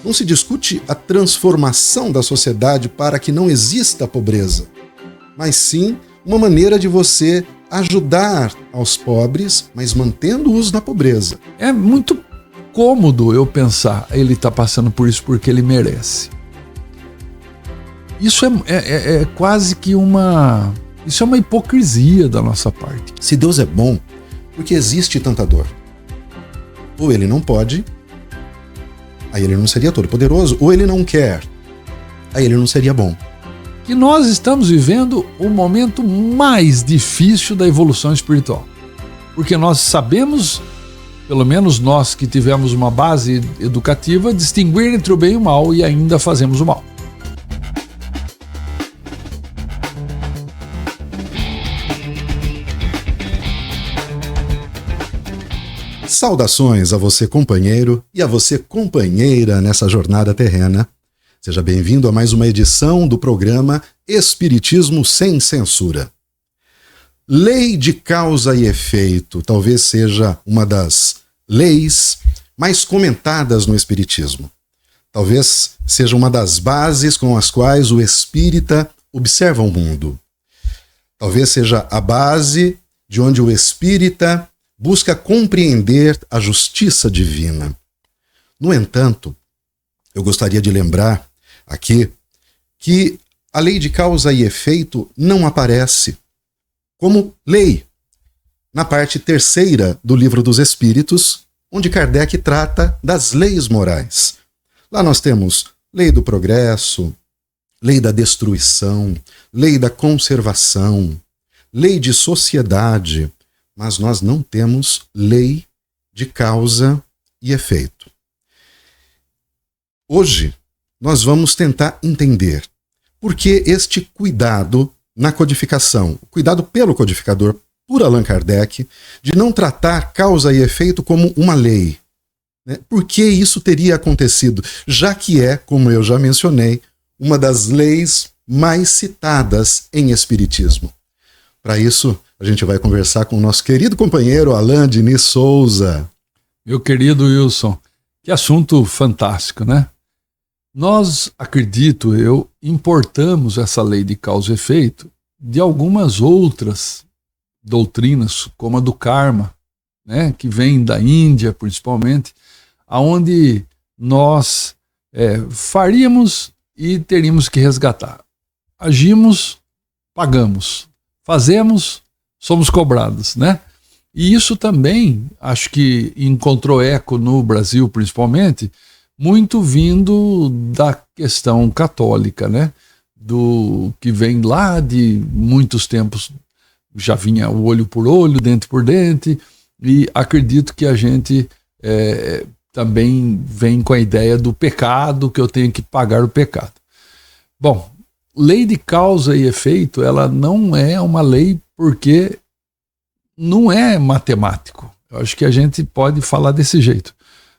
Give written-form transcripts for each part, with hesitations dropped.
Não se discute a transformação da sociedade para que não exista a pobreza, mas sim uma maneira de você ajudar aos pobres, mas mantendo-os na pobreza. É muito cômodo eu pensar, ele está passando por isso porque ele merece. Isso é quase que uma... Isso é uma hipocrisia da nossa parte. Se Deus é bom, por que existe tanta dor? Ou ele não pode, aí ele não seria todo poderoso, ou ele não quer, aí ele não seria bom. Que nós estamos vivendo o momento mais difícil da evolução espiritual. Porque nós sabemos, pelo menos nós que tivemos uma base educativa, distinguir entre o bem e o mal e ainda fazemos o mal. Saudações a você, companheiro, e a você, companheira, nessa jornada terrena. Seja bem-vindo a mais uma edição do programa Espiritismo Sem Censura. Lei de causa e efeito talvez seja uma das leis mais comentadas no Espiritismo. Talvez seja uma das bases com as quais o espírita observa o mundo. Talvez seja a base de onde o espírita busca compreender a justiça divina. No entanto, eu gostaria de lembrar aqui que a lei de causa e efeito não aparece como lei na parte 3ª do Livro dos Espíritos, onde Kardec trata das leis morais. Lá nós temos lei do progresso, lei da destruição, lei da conservação, lei de sociedade, mas nós não temos lei de causa e efeito. Hoje, nós vamos tentar entender por que este cuidado na codificação, o cuidado pelo codificador, por Allan Kardec, de não tratar causa e efeito como uma lei. Né? Por que isso teria acontecido? Já que é, como eu já mencionei, uma das leis mais citadas em Espiritismo. Para isso, a gente vai conversar com o nosso querido companheiro Alain Diniz Souza. Meu querido Wilson, que assunto fantástico, né? Nós, acredito eu, importamos essa lei de causa e efeito de algumas outras doutrinas, como a do karma, né? Que vem da Índia, principalmente, aonde nós faríamos e teríamos que resgatar. Agimos, pagamos. Fazemos, somos cobrados, né? E isso também, acho que encontrou eco no Brasil, principalmente, muito vindo da questão católica, né? Do que vem lá de muitos tempos, já vinha o olho por olho, dente por dente, e acredito que a gente também vem com a ideia do pecado, que eu tenho que pagar o pecado. Bom, lei de causa e efeito, ela não é uma lei porque não é matemático. Eu acho que a gente pode falar desse jeito.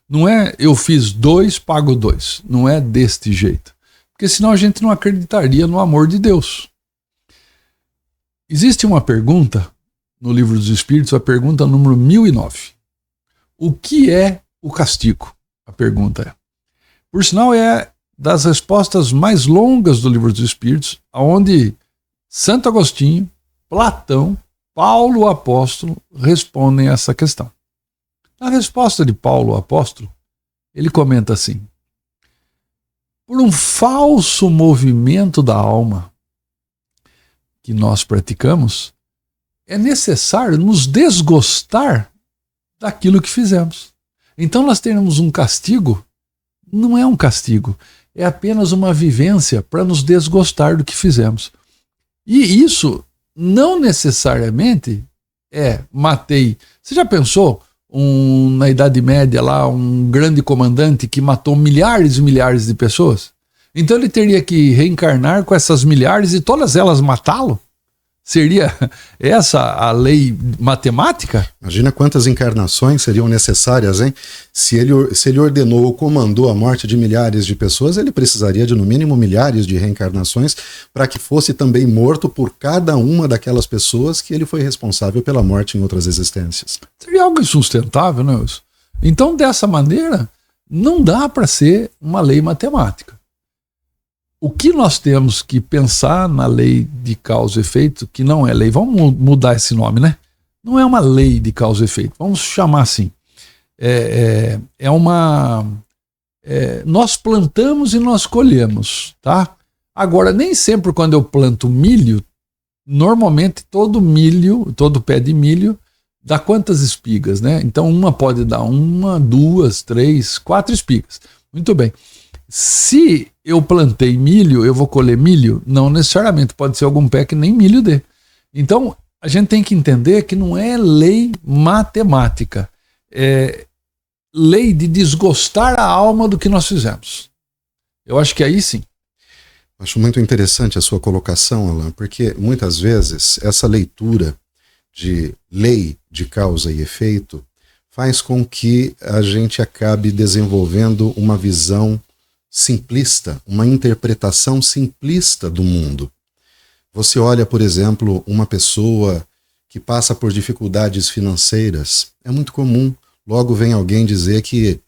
Não é eu fiz 2, pago 2. Não é deste jeito. Porque senão a gente não acreditaria no amor de Deus. Existe uma pergunta no Livro dos Espíritos, a pergunta número 1009. O que é o castigo? A pergunta é. Por sinal, é das respostas mais longas do Livro dos Espíritos, onde Santo Agostinho, Platão, Paulo o Apóstolo respondem essa questão. Na resposta de Paulo o Apóstolo, ele comenta assim: por um falso movimento da alma que nós praticamos, é necessário nos desgostar daquilo que fizemos. Então nós teremos um castigo, não é um castigo, é apenas uma vivência para nos desgostar do que fizemos. E isso não necessariamente matei. Você já pensou na Idade Média lá, um grande comandante que matou milhares e milhares de pessoas? Então ele teria que reencarnar com essas milhares e todas elas matá-lo? Seria essa a lei matemática? Imagina quantas encarnações seriam necessárias, hein? Se ele ordenou ou comandou a morte de milhares de pessoas, ele precisaria de no mínimo milhares de reencarnações para que fosse também morto por cada uma daquelas pessoas que ele foi responsável pela morte em outras existências. Seria algo insustentável, não é isso? Então, dessa maneira, não dá para ser uma lei matemática. O que nós temos que pensar na lei de causa e efeito, que não é lei, vamos mudar esse nome, né? Não é uma lei de causa e efeito, vamos chamar assim. Nós plantamos e nós colhemos, tá? Agora, nem sempre quando eu planto milho, normalmente todo pé de milho dá quantas espigas, né? Então uma pode dar 1, 2, 3, 4 espigas. Muito bem. Se eu plantei milho, eu vou colher milho? Não necessariamente, pode ser algum pé que nem milho dê. Então, a gente tem que entender que não é lei matemática, é lei de desgostar a alma do que nós fizemos. Eu acho que aí sim. Acho muito interessante a sua colocação, Alain, porque muitas vezes essa leitura de lei de causa e efeito faz com que a gente acabe desenvolvendo uma visão simplista, uma interpretação simplista do mundo. Você olha, por exemplo, uma pessoa que passa por dificuldades financeiras, é muito comum, logo vem alguém dizer que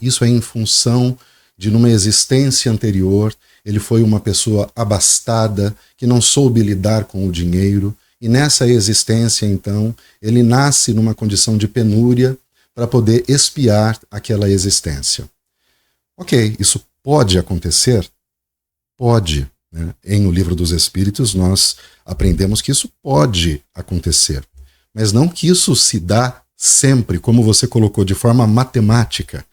isso é em função de numa existência anterior, ele foi uma pessoa abastada, que não soube lidar com o dinheiro, e nessa existência, então, ele nasce numa condição de penúria para poder expiar aquela existência. Ok, isso pode acontecer? Pode. Né? Em O Livro dos Espíritos nós aprendemos que isso pode acontecer, mas não que isso se dá sempre, como você colocou, de forma matemática.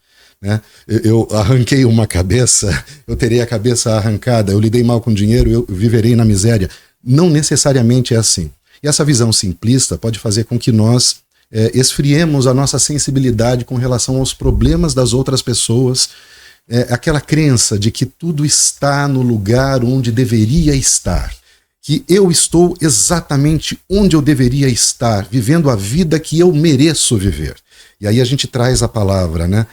Né? Eu arranquei uma cabeça, eu terei a cabeça arrancada, eu lidei mal com dinheiro, eu viverei na miséria. Não necessariamente é assim. E essa visão simplista pode fazer com que nós esfriemos a nossa sensibilidade com relação aos problemas das outras pessoas, aquela crença de que tudo está no lugar onde deveria estar, que eu estou exatamente onde eu deveria estar, vivendo a vida que eu mereço viver. E aí a gente traz a palavra, né,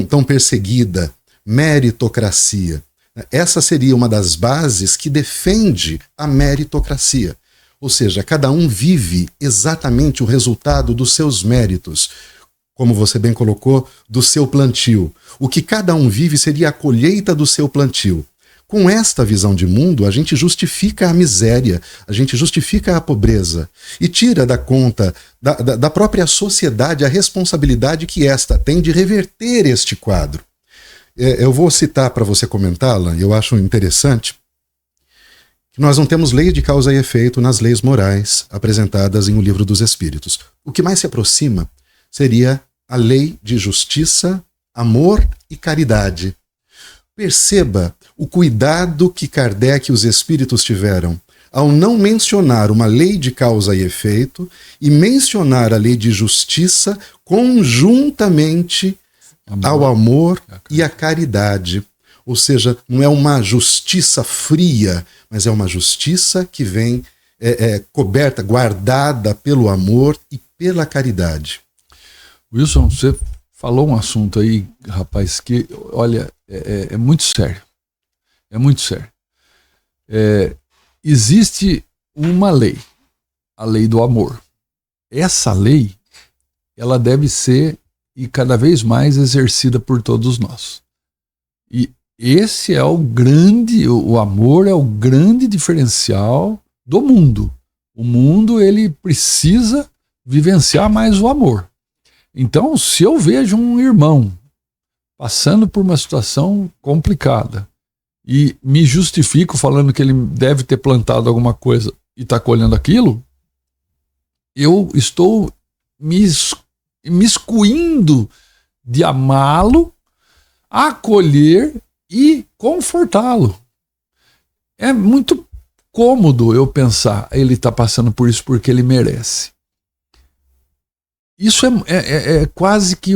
tão perseguida, meritocracia. Essa seria uma das bases que defende a meritocracia. Ou seja, cada um vive exatamente o resultado dos seus méritos, como você bem colocou, do seu plantio. O que cada um vive seria a colheita do seu plantio. Com esta visão de mundo, a gente justifica a miséria, a gente justifica a pobreza e tira da conta da própria sociedade a responsabilidade que esta tem de reverter este quadro. Eu vou citar para você comentá-la, eu acho interessante, que nós não temos lei de causa e efeito nas leis morais apresentadas em O Livro dos Espíritos. O que mais se aproxima seria a lei de justiça, amor e caridade. Perceba o cuidado que Kardec e os espíritos tiveram ao não mencionar uma lei de causa e efeito e mencionar a lei de justiça conjuntamente ao amor e à caridade. Ou seja, não é uma justiça fria, mas é uma justiça que vem coberta, guardada pelo amor e pela caridade. Wilson, você falou um assunto aí, rapaz, que, olha, é muito sério. É muito sério. Existe uma lei, a lei do amor. Essa lei, ela deve ser e cada vez mais exercida por todos nós. E esse é o amor é o grande diferencial do mundo. O mundo, ele precisa vivenciar mais o amor. Então, se eu vejo um irmão passando por uma situação complicada e me justifico falando que ele deve ter plantado alguma coisa e está colhendo aquilo, eu estou me excluindo de amá-lo, acolher e confortá-lo. É muito cômodo eu pensar, ele está passando por isso porque ele merece. Isso é quase que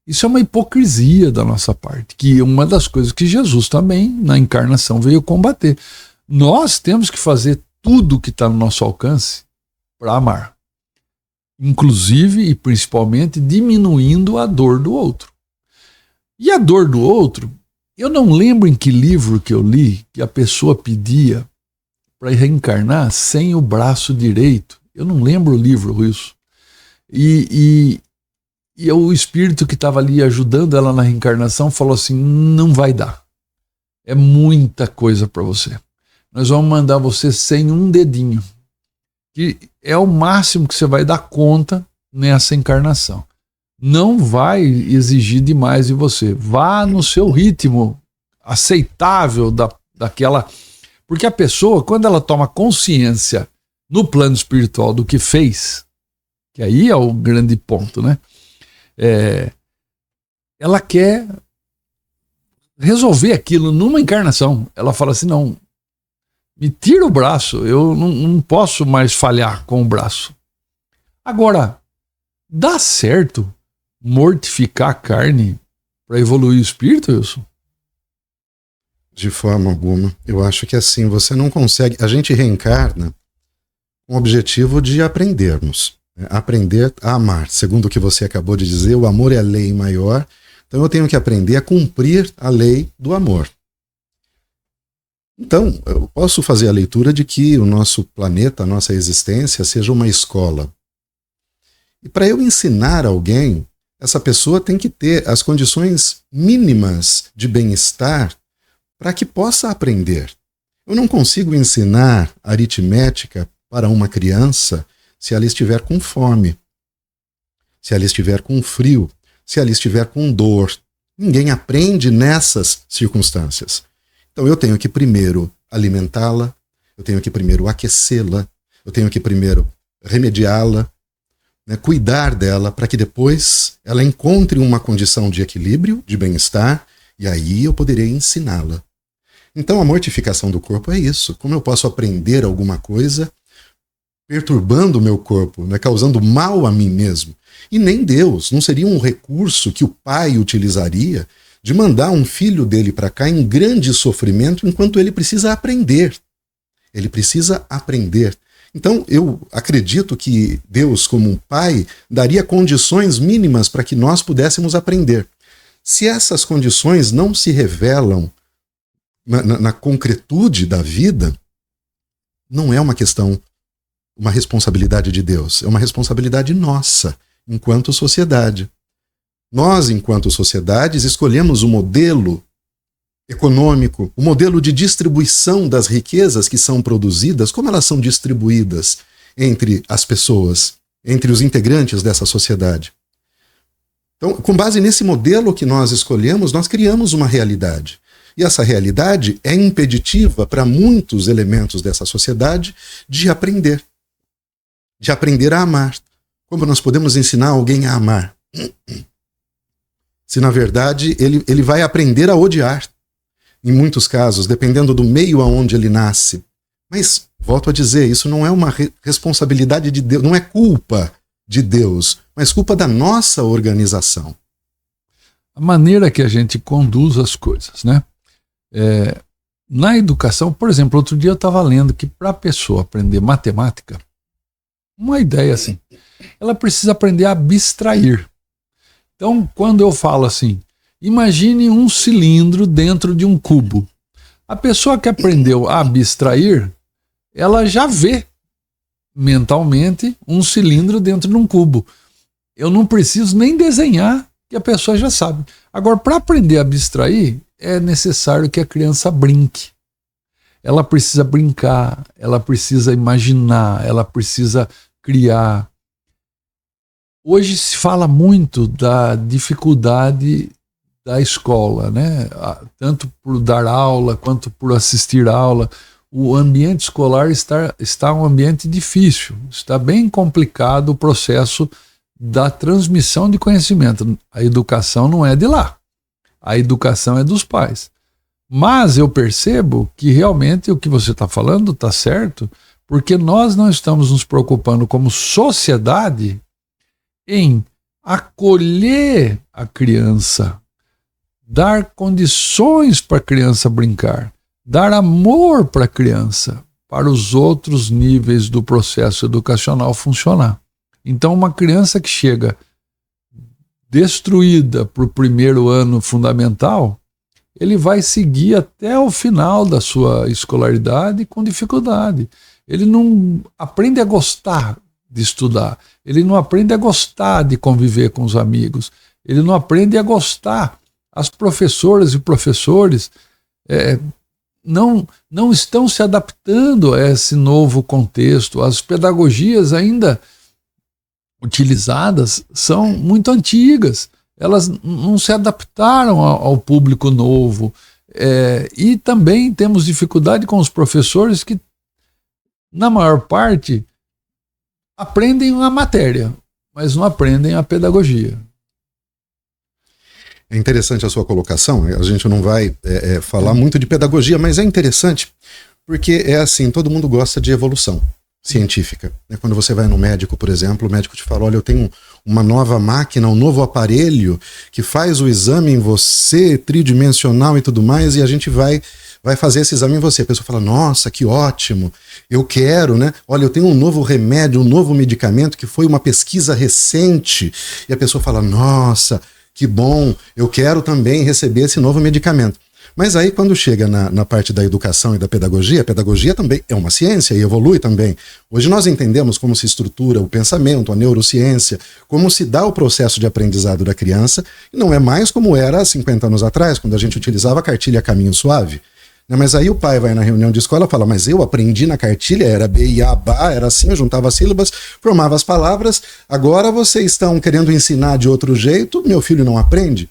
isso é uma hipocrisia da nossa parte, que é uma das coisas que Jesus também, na encarnação, veio combater. Nós temos que fazer tudo que está no nosso alcance para amar. Inclusive e principalmente diminuindo a dor do outro. E a dor do outro, eu não lembro em que livro que eu li que a pessoa pedia para reencarnar sem o braço direito. Eu não lembro o livro, isso. E E o espírito que estava ali ajudando ela na reencarnação falou assim: não vai dar. É muita coisa para você. Nós vamos mandar você sem um dedinho. Que é o máximo que você vai dar conta nessa encarnação. Não vai exigir demais de você. Vá no seu ritmo aceitável daquela... Porque a pessoa, quando ela toma consciência no plano espiritual do que fez, que aí é o grande ponto, né? Ela quer resolver aquilo numa encarnação. Ela fala assim: não, me tira o braço, eu não posso mais falhar com o braço. Agora, dá certo mortificar a carne para evoluir o espírito, Wilson? De forma alguma. Eu acho que assim, você não consegue... A gente reencarna com o objetivo de aprendermos. Aprender a amar. Segundo o que você acabou de dizer, o amor é a lei maior. Então eu tenho que aprender a cumprir a lei do amor. Então, eu posso fazer a leitura de que o nosso planeta, a nossa existência, seja uma escola. E para eu ensinar alguém, essa pessoa tem que ter as condições mínimas de bem-estar para que possa aprender. Eu não consigo ensinar aritmética para uma criança se ela estiver com fome, se ela estiver com frio, se ela estiver com dor. Ninguém aprende nessas circunstâncias. Então eu tenho que primeiro alimentá-la, eu tenho que primeiro aquecê-la, eu tenho que primeiro remediá-la, né, cuidar dela, para que depois ela encontre uma condição de equilíbrio, de bem-estar, e aí eu poderei ensiná-la. Então a mortificação do corpo é isso. Como eu posso aprender alguma coisa perturbando o meu corpo, né, causando mal a mim mesmo? E nem Deus, não seria um recurso que o pai utilizaria de mandar um filho dele para cá em grande sofrimento enquanto ele precisa aprender. Ele precisa aprender. Então, eu acredito que Deus, como um pai, daria condições mínimas para que nós pudéssemos aprender. Se essas condições não se revelam na concretude da vida, não é uma questão, uma responsabilidade de Deus, é uma responsabilidade nossa, enquanto sociedade. Nós, enquanto sociedades, escolhemos o modelo econômico, o modelo de distribuição das riquezas que são produzidas, como elas são distribuídas entre as pessoas, entre os integrantes dessa sociedade. Então, com base nesse modelo que nós escolhemos, nós criamos uma realidade. E essa realidade é impeditiva para muitos elementos dessa sociedade de aprender a amar. Como nós podemos ensinar alguém a amar? Se, na verdade, ele vai aprender a odiar. Em muitos casos, dependendo do meio aonde ele nasce. Mas, volto a dizer, isso não é uma responsabilidade de Deus, não é culpa de Deus, mas culpa da nossa organização. A maneira que a gente conduz as coisas, né? Na educação, por exemplo, outro dia eu estava lendo que para a pessoa aprender matemática, uma ideia assim, ela precisa aprender a abstrair. Então, quando eu falo assim, imagine um cilindro dentro de um cubo. A pessoa que aprendeu a abstrair, ela já vê mentalmente um cilindro dentro de um cubo. Eu não preciso nem desenhar, que a pessoa já sabe. Agora, para aprender a abstrair, é necessário que a criança brinque. Ela precisa brincar, ela precisa imaginar, ela precisa criar. Hoje se fala muito da dificuldade da escola, né? Tanto por dar aula quanto por assistir aula. O ambiente escolar está um ambiente difícil, está bem complicado o processo da transmissão de conhecimento. A educação não é de lá, a educação é dos pais. Mas eu percebo que realmente o que você está falando está certo, porque nós não estamos nos preocupando como sociedade em acolher a criança, dar condições para a criança brincar, dar amor para a criança, para os outros níveis do processo educacional funcionar. Então, uma criança que chega destruída para o primeiro ano fundamental, ele vai seguir até o final da sua escolaridade com dificuldade. Ele não aprende a gostar de estudar. Ele não aprende a gostar de conviver com os amigos. Ele não aprende a gostar. As professoras e professores não estão se adaptando a esse novo contexto. As pedagogias ainda utilizadas são muito antigas. Elas não se adaptaram ao público novo. E também temos dificuldade com os professores que, na maior parte, aprendem a matéria, mas não aprendem a pedagogia. É interessante a sua colocação. A gente não vai falar muito de pedagogia, mas é interessante porque é assim, todo mundo gosta de evolução científica. Quando você vai no médico, por exemplo, o médico te fala, olha, eu tenho uma nova máquina, um novo aparelho que faz o exame em você, tridimensional e tudo mais, e a gente vai fazer esse exame em você. A pessoa fala, nossa, que ótimo, eu quero, né? Olha, eu tenho um novo remédio, um novo medicamento que foi uma pesquisa recente, e a pessoa fala, nossa, que bom, eu quero também receber esse novo medicamento. Mas aí quando chega na parte da educação e da pedagogia, a pedagogia também é uma ciência e evolui também. Hoje nós entendemos como se estrutura o pensamento, a neurociência, como se dá o processo de aprendizado da criança, e não é mais como era há 50 anos atrás, quando a gente utilizava a cartilha Caminho Suave. Mas aí o pai vai na reunião de escola e fala, mas eu aprendi na cartilha, era B, I, A, Bá, era assim, eu juntava as sílabas, formava as palavras, agora vocês estão querendo ensinar de outro jeito, meu filho não aprende.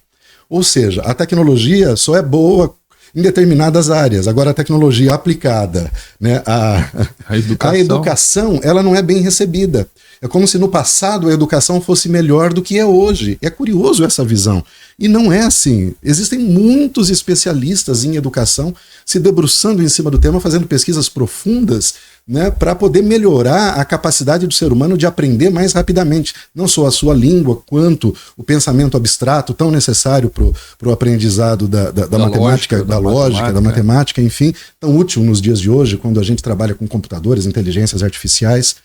Ou seja, a tecnologia só é boa em determinadas áreas. Agora, a tecnologia aplicada, né, a educação, ela não é bem recebida. É como se no passado a educação fosse melhor do que é hoje. É curioso essa visão. E não é assim. Existem muitos especialistas em educação se debruçando em cima do tema, fazendo pesquisas profundas, né, para poder melhorar a capacidade do ser humano de aprender mais rapidamente. Não só a sua língua, quanto o pensamento abstrato, tão necessário para o aprendizado da matemática, da lógica, da matemática, enfim, tão útil nos dias de hoje, quando a gente trabalha com computadores, inteligências artificiais.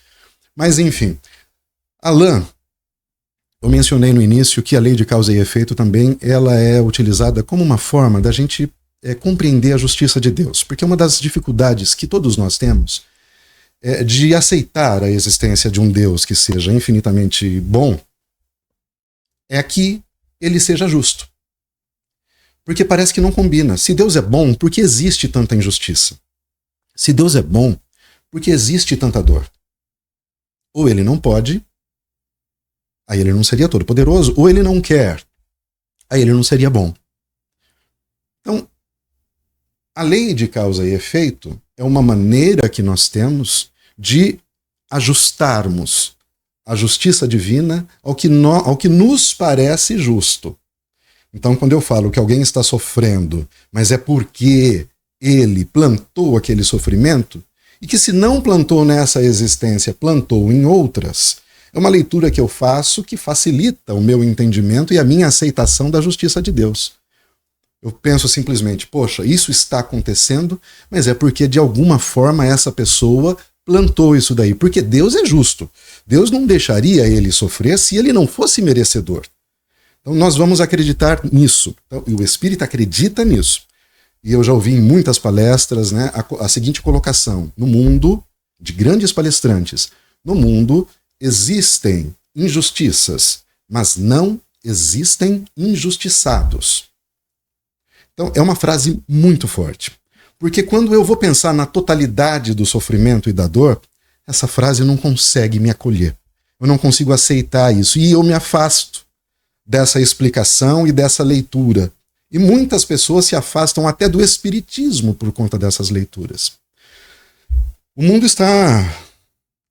Mas, enfim, Alain, eu mencionei no início que a lei de causa e efeito também ela é utilizada como uma forma da gente compreender a justiça de Deus. Porque uma das dificuldades que todos nós temos de aceitar a existência de um Deus que seja infinitamente bom é que ele seja justo. Porque parece que não combina. Se Deus é bom, por que existe tanta injustiça? Se Deus é bom, por que existe tanta dor? Ou ele não pode, aí ele não seria todo-poderoso, ou ele não quer, aí ele não seria bom. Então, a lei de causa e efeito é uma maneira que nós temos de ajustarmos a justiça divina ao que nos parece justo. Então, quando eu falo que alguém está sofrendo, mas é porque ele plantou aquele sofrimento, e que se não plantou nessa existência, plantou em outras, é uma leitura que eu faço que facilita o meu entendimento e a minha aceitação da justiça de Deus. Eu penso simplesmente, poxa, isso está acontecendo, mas é porque de alguma forma essa pessoa plantou isso daí, porque Deus é justo. Deus não deixaria ele sofrer se ele não fosse merecedor. Então nós vamos acreditar nisso. Então, e o Espírito acredita nisso. E eu já ouvi em muitas palestras, né, a seguinte colocação. No mundo, de grandes palestrantes, no mundo existem injustiças, mas não existem injustiçados. Então é uma frase muito forte. Porque quando eu vou pensar na totalidade do sofrimento e da dor, essa frase não consegue me acolher. Eu não consigo aceitar isso. E eu me afasto dessa explicação e dessa leitura. E muitas pessoas se afastam até do espiritismo por conta dessas leituras. O mundo está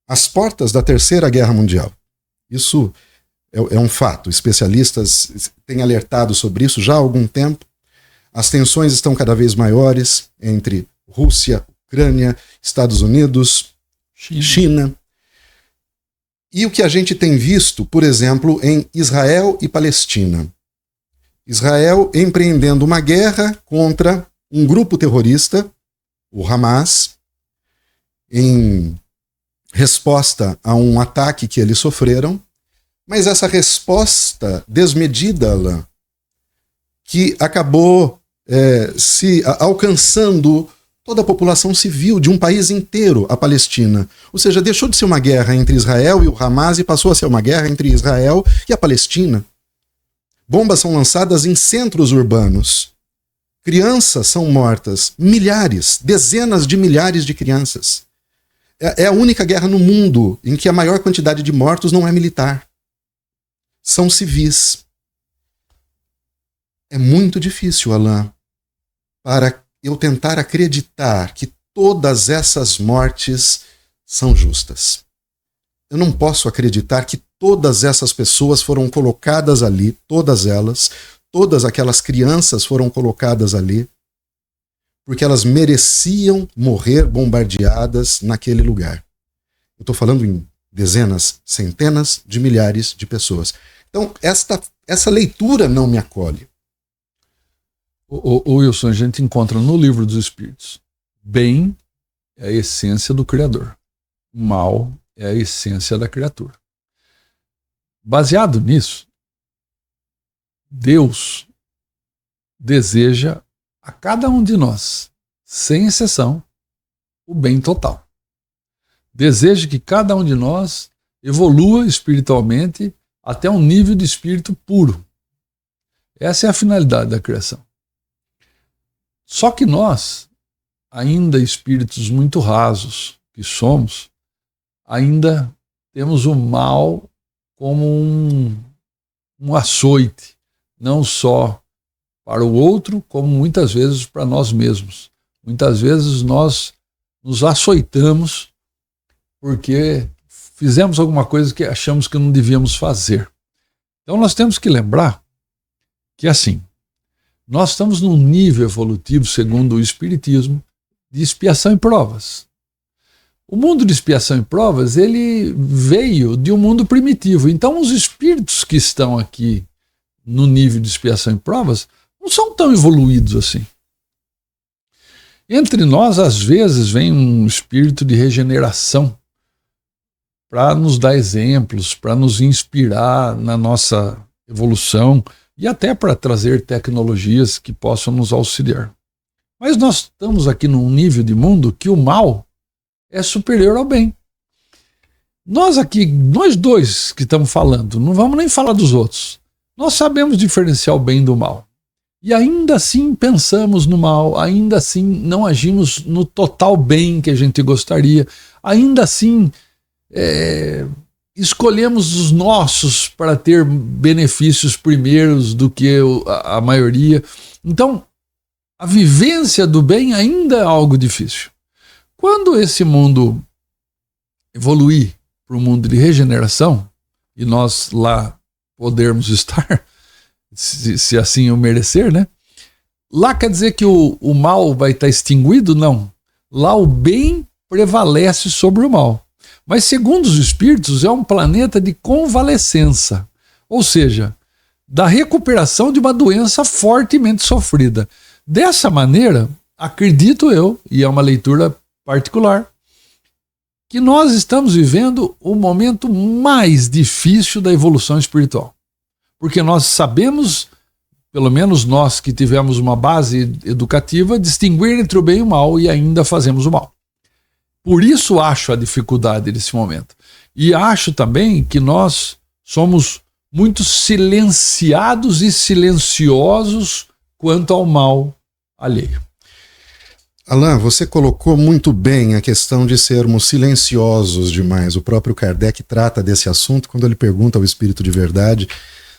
às portas da Terceira Guerra Mundial. Isso é um fato. Especialistas têm alertado sobre isso já há algum tempo. As tensões estão cada vez maiores entre Rússia, Ucrânia, Estados Unidos, China. E o que a gente tem visto, por exemplo, em Israel e Palestina. Israel empreendendo uma guerra contra um grupo terrorista, o Hamas, em resposta a um ataque que eles sofreram, mas essa resposta desmedida, Alain, que acabou se alcançando toda a população civil de um país inteiro, a Palestina. Ou seja, deixou de ser uma guerra entre Israel e o Hamas e passou a ser uma guerra entre Israel e a Palestina. Bombas são lançadas em centros urbanos. Crianças são mortas, milhares, dezenas de milhares de crianças. É a única guerra no mundo em que a maior quantidade de mortos não é militar. São civis. É muito difícil, Alain, para eu tentar acreditar que todas essas mortes são justas. Eu não posso acreditar que todas essas pessoas foram colocadas ali, todas elas, todas aquelas crianças foram colocadas ali, porque elas mereciam morrer bombardeadas naquele lugar. Eu estou falando em dezenas, centenas de milhares de pessoas. Então, essa leitura não me acolhe. O Wilson, a gente encontra no Livro dos Espíritos: bem é a essência do Criador, mal é a essência da criatura. Baseado nisso, Deus deseja a cada um de nós, sem exceção, o bem total. Deseja que cada um de nós evolua espiritualmente até um nível de espírito puro. Essa é a finalidade da criação. Só que nós, ainda espíritos muito rasos que somos, ainda temos o mal como um açoite, não só para o outro, como muitas vezes para nós mesmos. Muitas vezes nós nos açoitamos porque fizemos alguma coisa que achamos que não devíamos fazer. Então nós temos que lembrar que, assim, nós estamos num nível evolutivo, segundo o Espiritismo, de expiação e provas. O mundo de expiação e provas, ele veio de um mundo primitivo. Então os espíritos que estão aqui no nível de expiação e provas não são tão evoluídos assim. Entre nós, às vezes, vem um espírito de regeneração para nos dar exemplos, para nos inspirar na nossa evolução e até para trazer tecnologias que possam nos auxiliar. Mas nós estamos aqui num nível de mundo que o mal é superior ao bem. Nós dois que estamos falando, não vamos nem falar dos outros. Nós sabemos diferenciar o bem do mal. E ainda assim pensamos no mal, ainda assim não agimos no total bem que a gente gostaria, ainda assim escolhemos os nossos para ter benefícios primeiros do que a maioria. Então, a vivência do bem ainda é algo difícil. Quando esse mundo evoluir para um mundo de regeneração, e nós lá podermos estar, se assim o merecer, né? Lá quer dizer que o mal vai estar extinguido? Não. Lá o bem prevalece sobre o mal. Mas segundo os espíritos, é um planeta de convalescença, ou seja, da recuperação de uma doença fortemente sofrida. Dessa maneira, acredito eu, e é uma leitura particular, que nós estamos vivendo o momento mais difícil da evolução espiritual. Porque nós sabemos, pelo menos nós que tivemos uma base educativa, distinguir entre o bem e o mal e ainda fazemos o mal. Por isso acho a dificuldade desse momento. E acho também que nós somos muito silenciados e silenciosos quanto ao mal alheio. Alain, você colocou muito bem a questão de sermos silenciosos demais. O próprio Kardec trata desse assunto quando ele pergunta ao Espírito de Verdade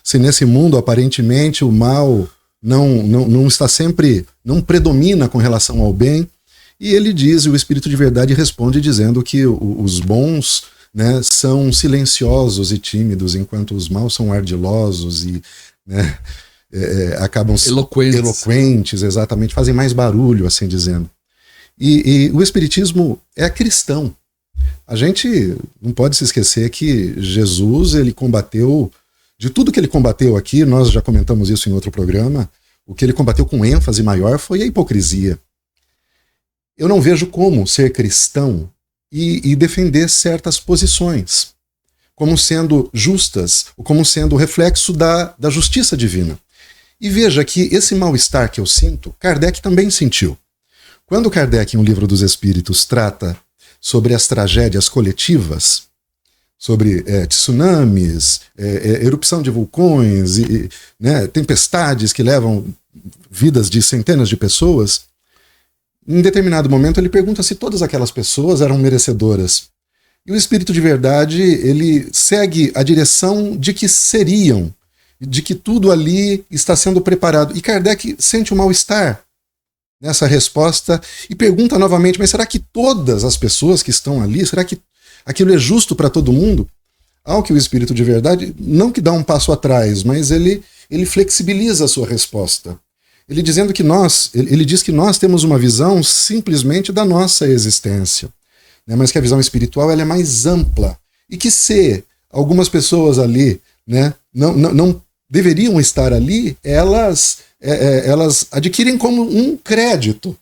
se nesse mundo aparentemente o mal não está sempre, não predomina com relação ao bem. E ele diz, o Espírito de Verdade responde dizendo que os bons, né, são silenciosos e tímidos, enquanto os maus são ardilosos e, né, acabam eloquentes, exatamente, fazem mais barulho, assim dizendo. E o Espiritismo é cristão. A gente não pode se esquecer que Jesus, ele combateu, de tudo que ele combateu aqui, nós já comentamos isso em outro programa, o que ele combateu com ênfase maior foi a hipocrisia. Eu não vejo como ser cristão e defender certas posições, como sendo justas, ou como sendo reflexo da justiça divina. E veja que esse mal-estar que eu sinto, Kardec também sentiu. Quando Kardec, em O Livro dos Espíritos, trata sobre as tragédias coletivas, sobre tsunamis, erupção de vulcões, né, tempestades que levam vidas de centenas de pessoas, em determinado momento ele pergunta se todas aquelas pessoas eram merecedoras. E o Espírito de Verdade, ele segue a direção de que seriam, de que tudo ali está sendo preparado. E Kardec sente um mal-estar nessa resposta e pergunta novamente, mas será que todas as pessoas que estão ali, será que aquilo é justo para todo mundo? Ao que o Espírito de Verdade, não que dá um passo atrás, mas ele flexibiliza a sua resposta. Ele dizendo que ele diz que nós temos uma visão simplesmente da nossa existência, né, mas que a visão espiritual ela é mais ampla e que se algumas pessoas ali, né, não deveriam estar ali, elas adquirem como um crédito,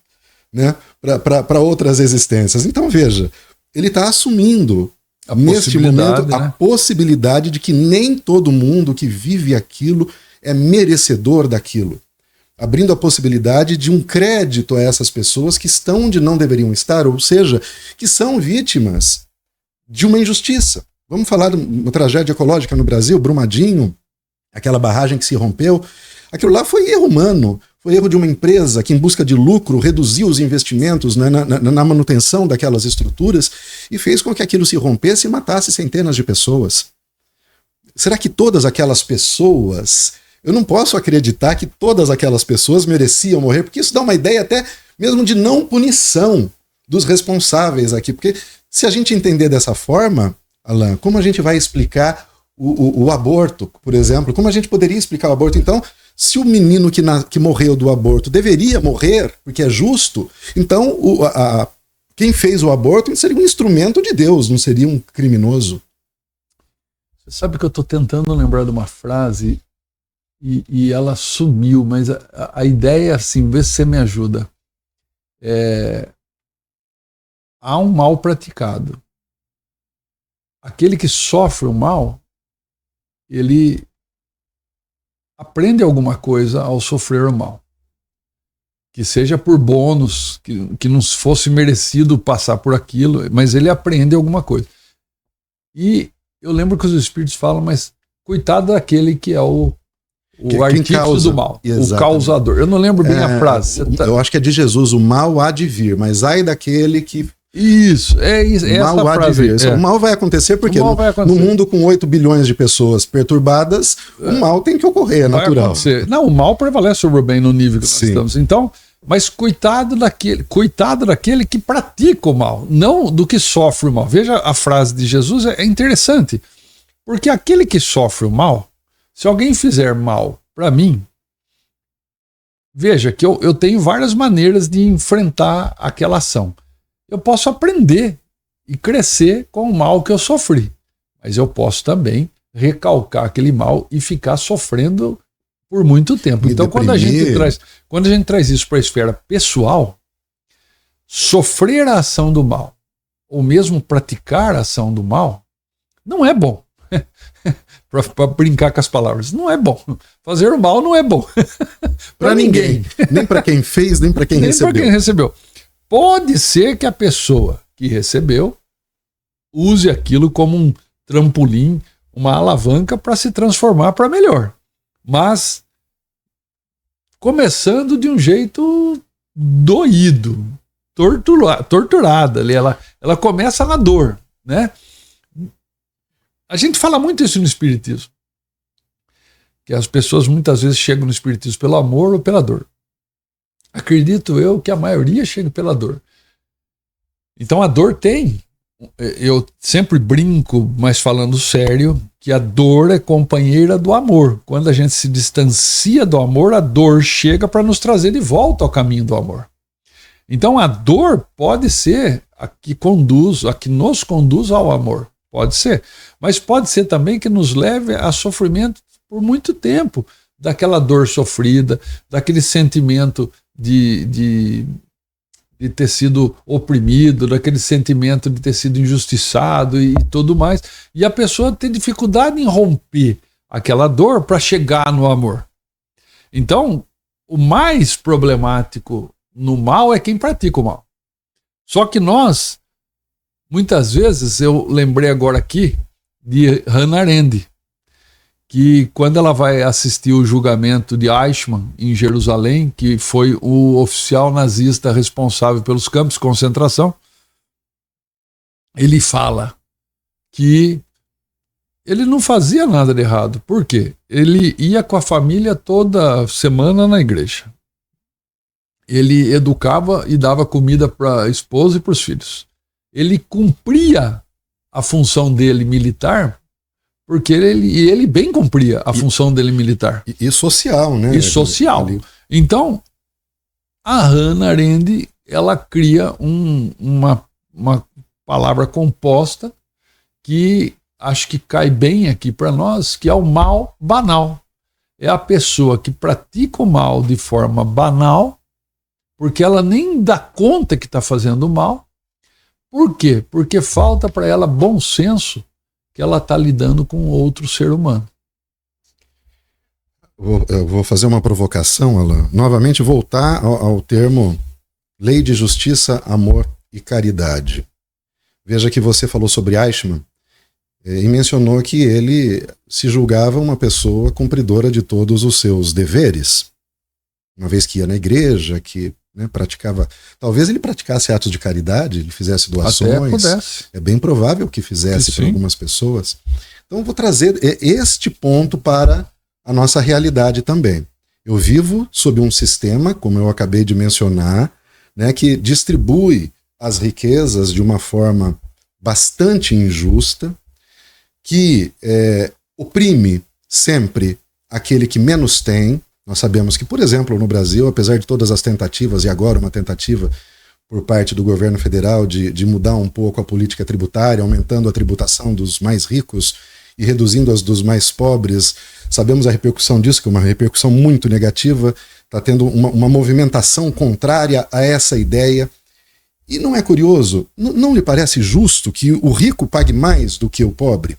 né, para outras existências. Então veja, ele está assumindo neste momento a possibilidade de que nem todo mundo que vive aquilo é merecedor daquilo, abrindo a possibilidade de um crédito a essas pessoas que estão onde não deveriam estar, ou seja, que são vítimas de uma injustiça. Vamos falar de uma tragédia ecológica no Brasil, Brumadinho, aquela barragem que se rompeu. Aquilo lá foi erro humano, foi erro de uma empresa que, em busca de lucro, reduziu os investimentos na manutenção daquelas estruturas e fez com que aquilo se rompesse e matasse centenas de pessoas. Será que todas aquelas pessoas... Eu não posso acreditar que todas aquelas pessoas mereciam morrer, porque isso dá uma ideia até mesmo de não punição dos responsáveis aqui. Porque se a gente entender dessa forma, Alain, como a gente vai explicar o aborto, por exemplo? Como a gente poderia explicar o aborto? Então, se o menino que morreu do aborto deveria morrer, porque é justo, então quem fez o aborto seria um instrumento de Deus, não seria um criminoso. Você sabe que eu estou tentando lembrar de uma frase... E ela sumiu, mas a ideia é assim, vê se você me ajuda. Há um mal praticado. Aquele que sofre o mal, ele aprende alguma coisa ao sofrer o mal. Que seja por bônus, que não fosse merecido passar por aquilo, mas ele aprende alguma coisa. E eu lembro que os espíritos falam, mas coitado daquele que é o artífice do mal, exatamente. O causador. Eu não lembro bem a frase. Eu acho que é de Jesus, o mal há de vir, mas ai daquele que... Isso, é essa mal frase. Há de vir. O mal vai acontecer porque no mundo com 8 bilhões de pessoas perturbadas, o mal tem que ocorrer, é natural. Não, o mal prevalece sobre o bem no nível que nós estamos. Então, mas coitado daquele que pratica o mal, não do que sofre o mal. Veja, a frase de Jesus é interessante, porque aquele que sofre o mal, se alguém fizer mal para mim, veja que eu tenho várias maneiras de enfrentar aquela ação. Eu posso aprender e crescer com o mal que eu sofri, mas eu posso também recalcar aquele mal e ficar sofrendo por muito tempo. Então, quando a gente traz isso para a esfera pessoal, sofrer a ação do mal, ou mesmo praticar a ação do mal, não é bom. Para brincar com as palavras, não é bom. Fazer o mal não é bom para ninguém. Nem para quem fez, nem para quem recebeu. Nem para quem recebeu. Pode ser que a pessoa que recebeu use aquilo como um trampolim, uma alavanca para se transformar para melhor. Mas começando de um jeito doído, torturada. Ela começa na dor, né? A gente fala muito isso no Espiritismo, que as pessoas muitas vezes chegam no Espiritismo pelo amor ou pela dor. Acredito eu que a maioria chega pela dor. Então a dor tem. Eu sempre brinco, mas falando sério, que a dor é companheira do amor. Quando a gente se distancia do amor, a dor chega para nos trazer de volta ao caminho do amor. Então a dor pode ser a que nos conduz ao amor. Pode ser. Mas pode ser também que nos leve a sofrimento por muito tempo. Daquela dor sofrida, daquele sentimento de ter sido oprimido, daquele sentimento de ter sido injustiçado e tudo mais. E a pessoa tem dificuldade em romper aquela dor para chegar no amor. Então, o mais problemático no mal é quem pratica o mal. Só que nós, muitas vezes, eu lembrei agora aqui de Hannah Arendt, que quando ela vai assistir o julgamento de Eichmann em Jerusalém, que foi o oficial nazista responsável pelos campos de concentração, ele fala que ele não fazia nada de errado. Por quê? Ele ia com a família toda semana na igreja. Ele educava e dava comida para a esposa e para os filhos. Ele cumpria a função dele militar, porque ele bem cumpria a função dele militar. E social, né? E social. Então, a Hannah Arendt, ela cria uma palavra composta que acho que cai bem aqui para nós, que é o mal banal. É a pessoa que pratica o mal de forma banal, porque ela nem dá conta que está fazendo mal. Por quê? Porque falta para ela bom senso que ela está lidando com outro ser humano. Eu vou fazer uma provocação, Alain. Novamente voltar ao termo lei de justiça, amor e caridade. Veja que você falou sobre Eichmann e mencionou que ele se julgava uma pessoa cumpridora de todos os seus deveres. Uma vez que ia na igreja, que praticava... Talvez ele praticasse atos de caridade, ele fizesse doações. Até pudesse. É bem provável que fizesse para algumas pessoas. Então eu vou trazer este ponto para a nossa realidade também. Eu vivo sob um sistema, como eu acabei de mencionar, que distribui as riquezas de uma forma bastante injusta, que oprime sempre aquele que menos tem. Nós sabemos que, por exemplo, no Brasil, apesar de todas as tentativas, e agora uma tentativa por parte do governo federal de mudar um pouco a política tributária, aumentando a tributação dos mais ricos e reduzindo as dos mais pobres, sabemos a repercussão disso, que é uma repercussão muito negativa, está tendo uma movimentação contrária a essa ideia. E não é curioso? Não lhe parece justo que o rico pague mais do que o pobre?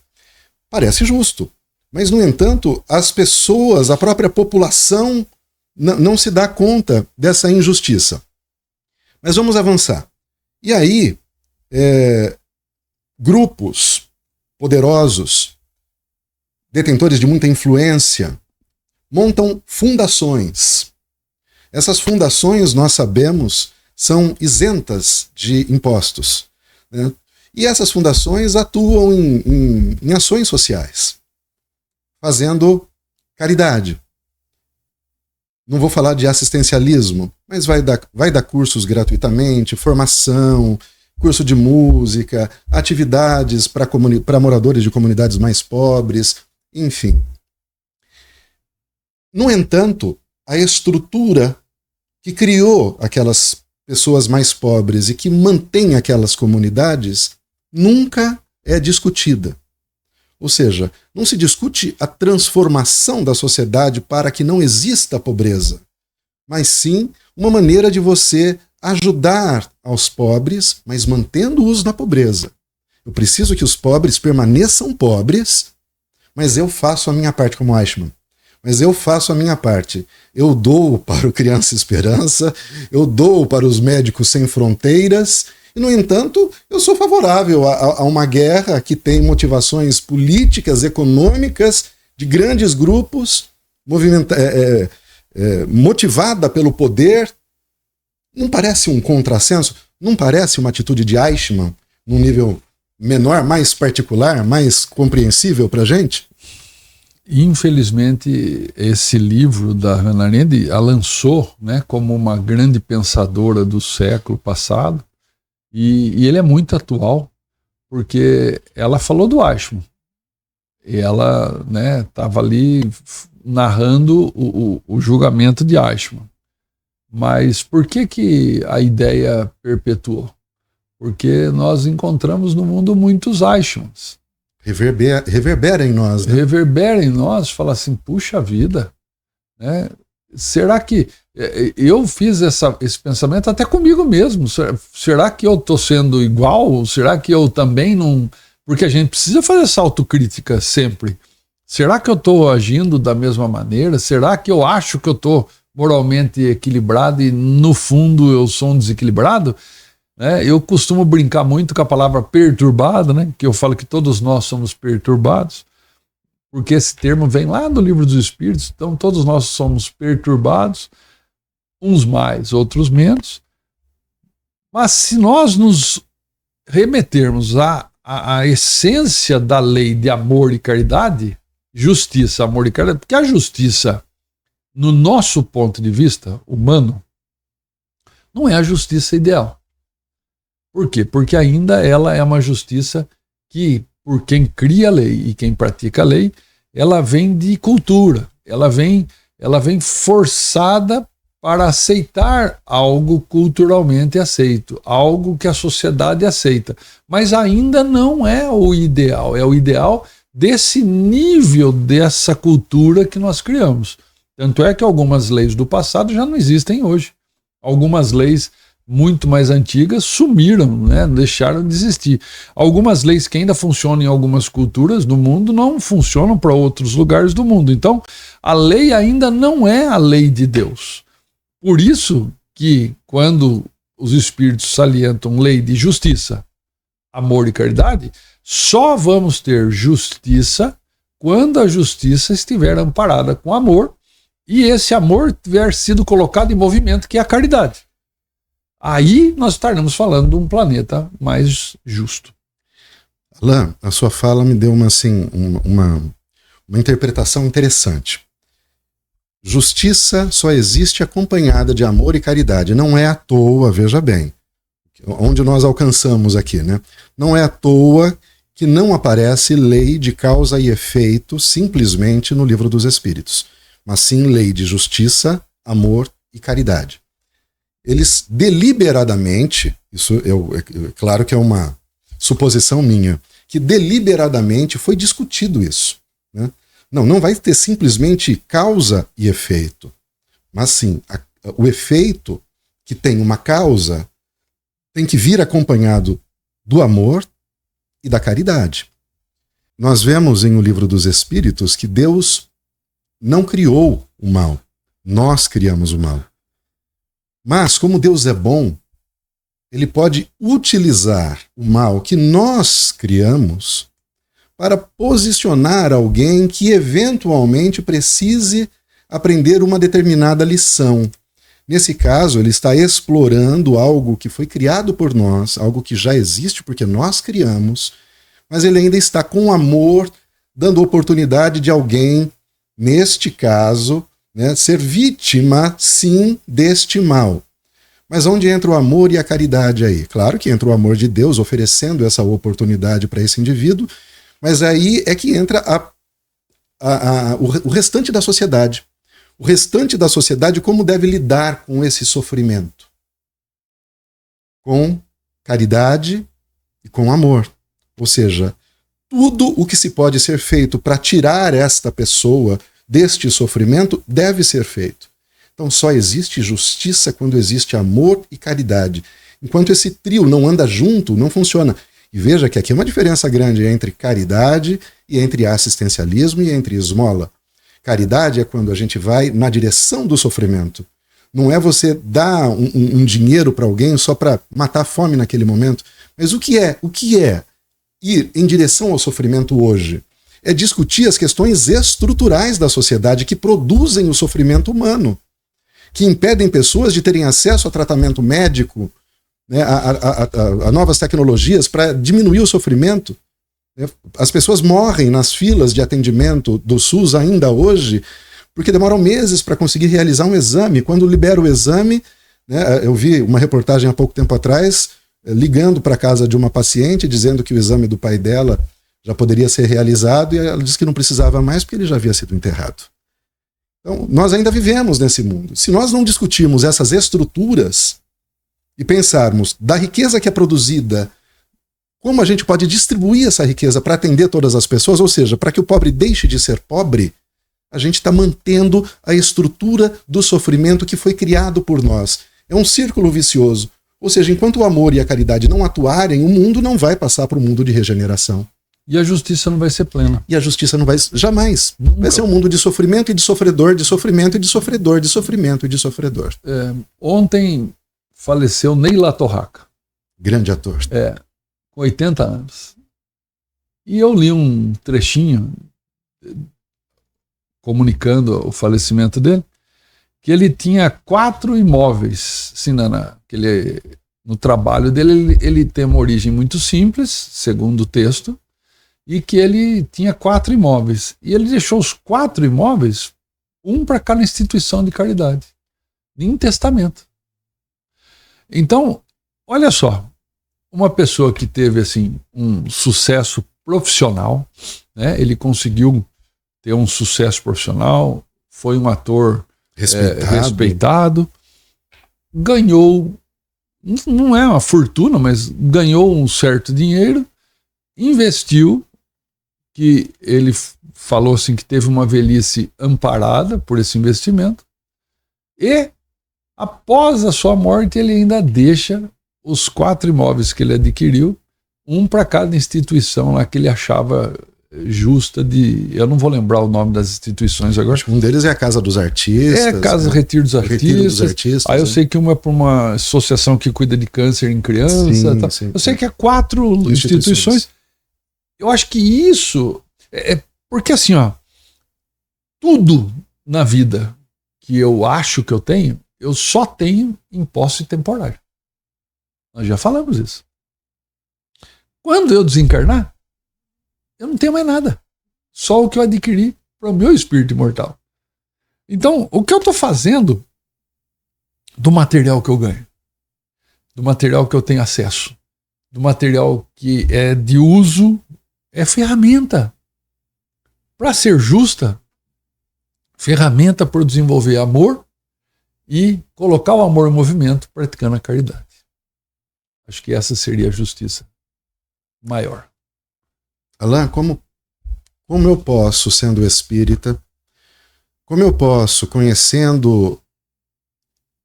Parece justo. Mas, no entanto, as pessoas, a própria população, não se dá conta dessa injustiça. Mas vamos avançar. E aí, grupos poderosos, detentores de muita influência, montam fundações. Essas fundações, nós sabemos, são isentas de impostos, né? E essas fundações atuam em ações sociais, fazendo caridade. Não vou falar de assistencialismo, mas vai dar cursos gratuitamente, formação, curso de música, atividades para moradores de comunidades mais pobres, enfim. No entanto, a estrutura que criou aquelas pessoas mais pobres e que mantém aquelas comunidades nunca é discutida. Ou seja, não se discute a transformação da sociedade para que não exista a pobreza, mas sim uma maneira de você ajudar aos pobres, mas mantendo-os na pobreza. Eu preciso que os pobres permaneçam pobres, mas eu faço a minha parte, como Eichmann. Mas eu faço a minha parte. Eu dou para o Criança Esperança, eu dou para os Médicos Sem Fronteiras, e, no entanto, eu sou favorável a uma guerra que tem motivações políticas, econômicas, de grandes grupos, motivada pelo poder. Não parece um contrassenso? Não parece uma atitude de Eichmann num nível menor, mais particular, mais compreensível para a gente? Infelizmente, esse livro da Hannah Arendt a lançou, né, como uma grande pensadora do século passado, e ele é muito atual, porque ela falou do Eichmann. E ela estava ali narrando o julgamento de Eichmann. Mas por que a ideia perpetuou? Porque nós encontramos no mundo muitos Eichmanns. Reverbera em nós. Né? Reverbera em nós, fala assim, puxa vida, né? Será que... Eu fiz esse pensamento até comigo mesmo. Será que eu estou sendo igual? Será que eu também não... Porque a gente precisa fazer essa autocrítica sempre. Será que eu estou agindo da mesma maneira? Será que eu acho que eu estou moralmente equilibrado e no fundo eu sou um desequilibrado, né? Eu costumo brincar muito com a palavra perturbado, né? Que eu falo que todos nós somos perturbados, porque esse termo vem lá do Livro dos Espíritos. Então todos nós somos perturbados, uns mais, outros menos. Mas se nós nos remetermos à essência da lei de amor e caridade, justiça, amor e caridade, porque a justiça, no nosso ponto de vista humano, não é a justiça ideal. Por quê? Porque ainda ela é uma justiça que, por quem cria a lei e quem pratica a lei, ela vem de cultura, ela vem forçada para aceitar algo culturalmente aceito, algo que a sociedade aceita. Mas ainda não é o ideal, é o ideal desse nível, dessa cultura que nós criamos. Tanto é que algumas leis do passado já não existem hoje. Algumas leis muito mais antigas sumiram, né? Deixaram de existir. Algumas leis que ainda funcionam em algumas culturas do mundo não funcionam para outros lugares do mundo. Então, a lei ainda não é a lei de Deus. Por isso que quando os espíritos salientam lei de justiça, amor e caridade, só vamos ter justiça quando a justiça estiver amparada com amor e esse amor tiver sido colocado em movimento, que é a caridade. Aí nós estaremos falando de um planeta mais justo. Alain, a sua fala me deu uma interpretação interessante. Justiça só existe acompanhada de amor e caridade. Não é à toa, veja bem, onde nós alcançamos aqui, né? Não é à toa que não aparece lei de causa e efeito simplesmente no Livro dos Espíritos, mas sim lei de justiça, amor e caridade. Eles deliberadamente, isso é claro que é uma suposição minha, que deliberadamente foi discutido isso, né? Não vai ter simplesmente causa e efeito, mas sim o efeito que tem uma causa tem que vir acompanhado do amor e da caridade. Nós vemos em O Livro dos Espíritos que Deus não criou o mal, nós criamos o mal. Mas como Deus é bom, Ele pode utilizar o mal que nós criamos para posicionar alguém que eventualmente precise aprender uma determinada lição. Nesse caso, ele está explorando algo que foi criado por nós, algo que já existe porque nós criamos, mas ele ainda está com amor, dando oportunidade de alguém, neste caso, né, ser vítima, sim, deste mal. Mas onde entra o amor e a caridade aí? Claro que entra o amor de Deus oferecendo essa oportunidade para esse indivíduo, mas aí é que entra o restante da sociedade. O restante da sociedade, como deve lidar com esse sofrimento? Com caridade e com amor. Ou seja, tudo o que se pode ser feito para tirar esta pessoa deste sofrimento deve ser feito. Então só existe justiça quando existe amor e caridade. Enquanto esse trio não anda junto, não funciona. E veja que aqui é uma diferença grande entre caridade e entre assistencialismo e entre esmola. Caridade é quando a gente vai na direção do sofrimento. Não é você dar um dinheiro para alguém só para matar a fome naquele momento. Mas o que é ir em direção ao sofrimento hoje? É discutir as questões estruturais da sociedade que produzem o sofrimento humano, que impedem pessoas de terem acesso a tratamento médico, né, a novas tecnologias para diminuir o sofrimento. As pessoas morrem nas filas de atendimento do SUS ainda hoje porque demoram meses para conseguir realizar um exame. Quando libera o exame, né, eu vi uma reportagem há pouco tempo atrás ligando para a casa de uma paciente dizendo que o exame do pai dela já poderia ser realizado e ela disse que não precisava mais porque ele já havia sido enterrado. Então, nós ainda vivemos nesse mundo. Se nós não discutirmos essas estruturas e pensarmos da riqueza que é produzida, como a gente pode distribuir essa riqueza para atender todas as pessoas, ou seja, para que o pobre deixe de ser pobre, a gente está mantendo a estrutura do sofrimento que foi criado por nós. É um círculo vicioso. Ou seja, enquanto o amor e a caridade não atuarem, o mundo não vai passar para o mundo de regeneração. E a justiça não vai ser plena. E a justiça não vai jamais. Nunca. Vai ser um mundo de sofrimento e de sofredor, de sofrimento e de sofredor, de sofrimento e de sofredor. Ontem faleceu Ney Latorraca. Grande ator. Com 80 anos. E eu li um trechinho comunicando o falecimento dele, que ele tinha 4 imóveis, assim, no trabalho dele, ele tem uma origem muito simples, segundo o texto, e que ele tinha 4 imóveis. E ele deixou os 4 imóveis, um para cada instituição de caridade, em testamento. Então, olha só, uma pessoa que teve assim um sucesso profissional, né? Ele conseguiu ter um sucesso profissional, foi um ator respeitado, ganhou, não é uma fortuna, mas ganhou um certo dinheiro, investiu, que ele falou assim que teve uma velhice amparada por esse investimento, e após a sua morte ele ainda deixa os 4 imóveis que ele adquiriu, um para cada instituição lá que ele achava justa de... Eu não vou lembrar o nome das instituições agora. Um deles é a Casa dos Artistas. Casa Retiro dos Artistas. Aí eu sei que uma é para uma associação que cuida de câncer em criança. Sim. Eu sei que é 4 instituições. Eu acho que isso... porque assim, ó, tudo na vida que eu acho que eu tenho, eu só tenho em posse temporária. Nós já falamos isso. Quando eu desencarnar, eu não tenho mais nada. Só o que eu adquiri para o meu espírito imortal. Então, o que eu estou fazendo do material que eu ganho, do material que eu tenho acesso, do material que é de uso, é ferramenta. Para ser justa, ferramenta para desenvolver amor e colocar o amor em movimento praticando a caridade. Acho que essa seria a justiça maior. Alain, como eu posso, sendo espírita, como eu posso, conhecendo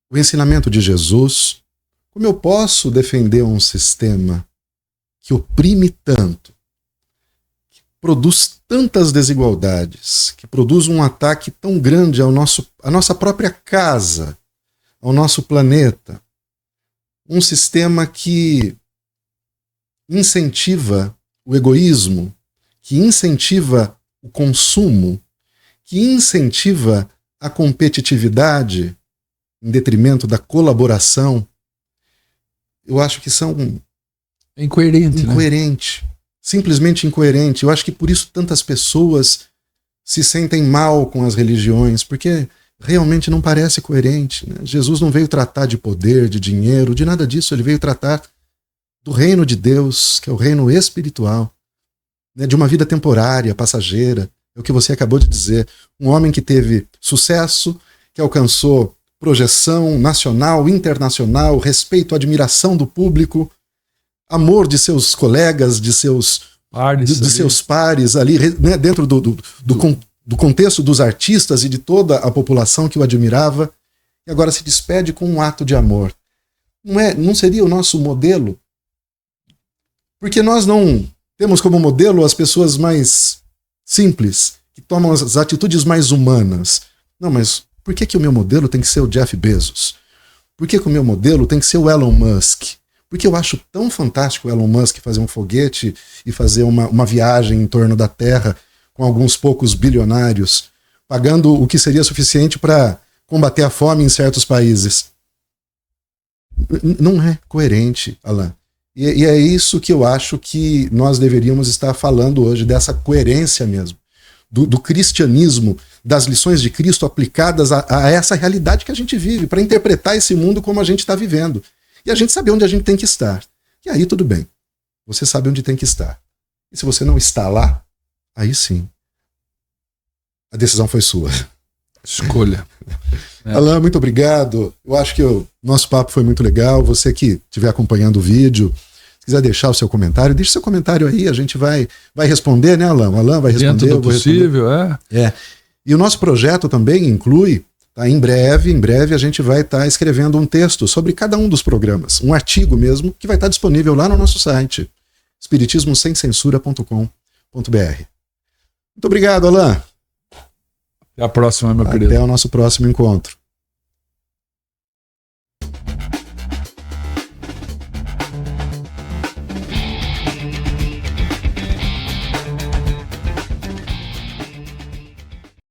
o ensinamento de Jesus, como eu posso defender um sistema que oprime tanto, que produz tantas desigualdades, que produz um ataque tão grande à nossa própria casa, ao nosso planeta, um sistema que incentiva o egoísmo, que incentiva o consumo, que incentiva a competitividade em detrimento da colaboração, eu acho que são incoerente, simplesmente incoerente. Eu acho que por isso tantas pessoas se sentem mal com as religiões, porque realmente não parece coerente, né? Jesus não veio tratar de poder, de dinheiro, de nada disso. Ele veio tratar do reino de Deus, que é o reino espiritual, né? De uma vida temporária, passageira. É o que você acabou de dizer. Um homem que teve sucesso, que alcançou projeção nacional, internacional, respeito, admiração do público, amor de seus colegas, de seus pares ali, né? Dentro do contexto dos artistas e de toda a população que o admirava, e agora se despede com um ato de amor. Não seria o nosso modelo? Porque nós não temos como modelo as pessoas mais simples, que tomam as atitudes mais humanas. Não, mas por que o meu modelo tem que ser o Jeff Bezos? Por que o meu modelo tem que ser o Elon Musk? Porque eu acho tão fantástico o Elon Musk fazer um foguete e fazer uma viagem em torno da Terra com alguns poucos bilionários, pagando o que seria suficiente para combater a fome em certos países. Não é coerente, Alain. E é isso que eu acho que nós deveríamos estar falando hoje, dessa coerência mesmo, do cristianismo, das lições de Cristo aplicadas a essa realidade que a gente vive, para interpretar esse mundo como a gente está vivendo. E a gente saber onde a gente tem que estar. E aí tudo bem, você sabe onde tem que estar. E se você não está lá, aí sim, a decisão foi sua. Escolha. Alain, muito obrigado. Eu acho que o nosso papo foi muito legal. Você que estiver acompanhando o vídeo, se quiser deixar o seu comentário, deixe seu comentário aí, a gente vai responder, né, Alain? O Alain vai responder. Dentro do possível, E o nosso projeto também inclui, tá, em breve a gente vai estar escrevendo um texto sobre cada um dos programas, um artigo mesmo, que vai estar disponível lá no nosso site, espiritismosemcensura.com. Muito obrigado, Alain. Até a próxima, meu querido. Até o nosso próximo encontro.